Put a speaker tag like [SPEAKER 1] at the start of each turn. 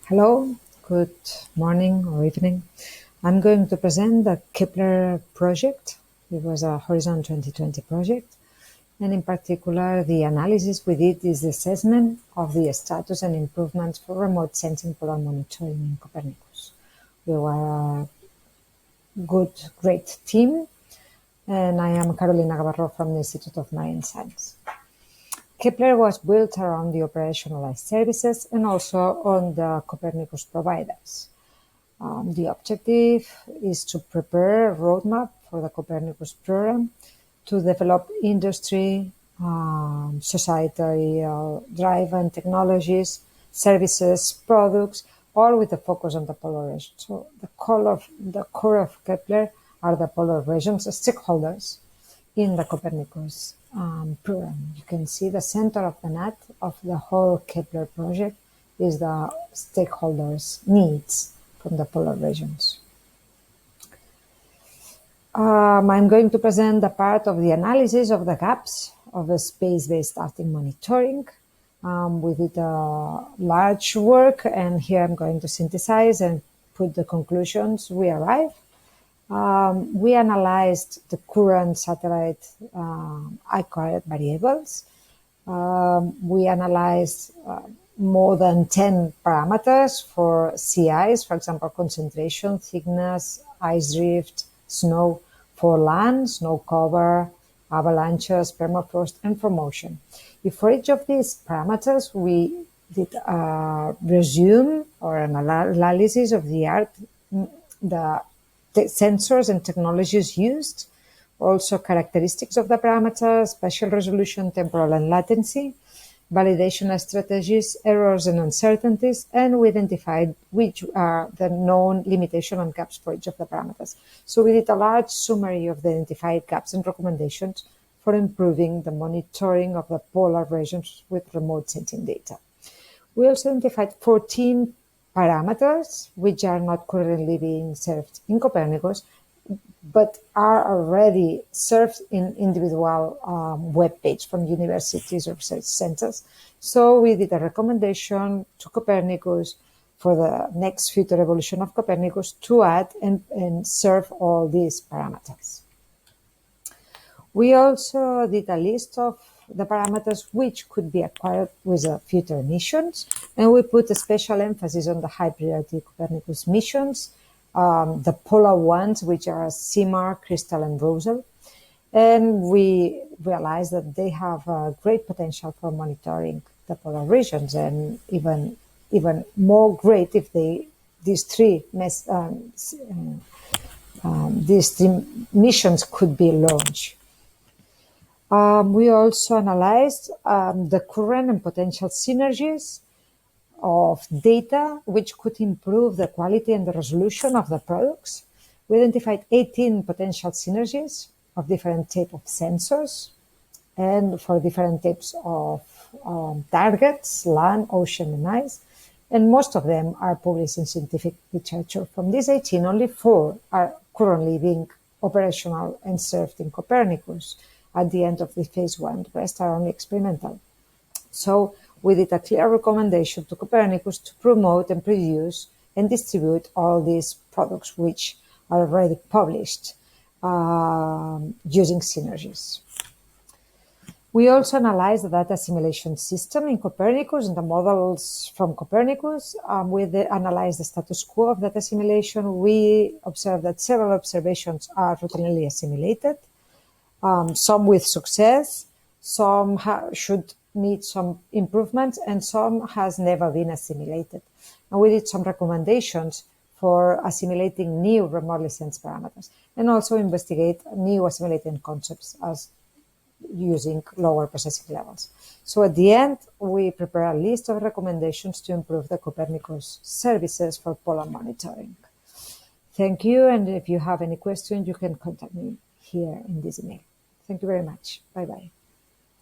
[SPEAKER 1] Hello, good morning or evening. I'm going to present the KEPLER project. It was a Horizon 2020 project. And in particular, the analysis we did is the assessment of the status and improvements for remote sensing polar monitoring in Copernicus. We were a great team, and I am Carolina Gabarro from the Institute of Marine Science. KEPLER was built around the operationalized services and also on the Copernicus providers. The objective is to prepare a roadmap for the Copernicus program to develop industry, societal driven technologies, services, products, all with a focus on the polar region. So the core of KEPLER are the polar regions stakeholders in the Copernicus program. You can see the center of the net of the whole KEPLER project is the stakeholders' needs from the polar regions. I'm going to present the part of the analysis of the gaps of the space-based Arctic monitoring. We did a large work, and here I'm going to synthesize and put the conclusions we arrived. We analyzed the current satellite acquired variables. We analyzed more than 10 parameters for CIs, for example, concentration, thickness, ice drift, snow for land, snow cover, avalanches, permafrost, and for motion. If for each of these parameters we did a resume or an analysis of the sensors and technologies used, also characteristics of the parameters, spatial resolution, temporal and latency, validation strategies, errors and uncertainties, and we identified which are the known limitations and gaps for each of the parameters. So we did a large summary of the identified gaps and recommendations for improving the monitoring of the polar regions with remote sensing data. We also identified 14 parameters which are not currently being served in Copernicus, but are already served in individual web page from universities or research centers. So we did a recommendation to Copernicus for the next future evolution of Copernicus to add and serve all these parameters. We also did a list of the parameters which could be acquired with future missions, and we put a special emphasis on the high priority Copernicus missions, the polar ones, which are CMAR, Crystal, and Rosal. And we realized that they have great potential for monitoring the polar regions, and even more great if these three missions could be launched. We also analyzed the current and potential synergies of data which could improve the quality and the resolution of the products. We identified 18 potential synergies of different types of sensors and for different types of targets, land, ocean, and ice. And most of them are published in scientific literature. From these 18, only 4 are currently being operational and served in Copernicus at the end of the phase 1. The rest are only experimental. So we did a clear recommendation to Copernicus to promote and produce and distribute all these products which are already published using synergies. We also analyzed the data assimilation system in Copernicus and the models from Copernicus. We analyzed the status quo of data assimilation. We observed that several observations are routinely assimilated, some with success, some should need some improvements, and some has never been assimilated. And we did some recommendations for assimilating new remotely sensed parameters, and also investigate new assimilating concepts as using lower processing levels. So at the end, we prepare a list of recommendations to improve the Copernicus services for polar monitoring. Thank you, and if you have any questions, you can contact me here in this email. Thank you very much. Bye-bye.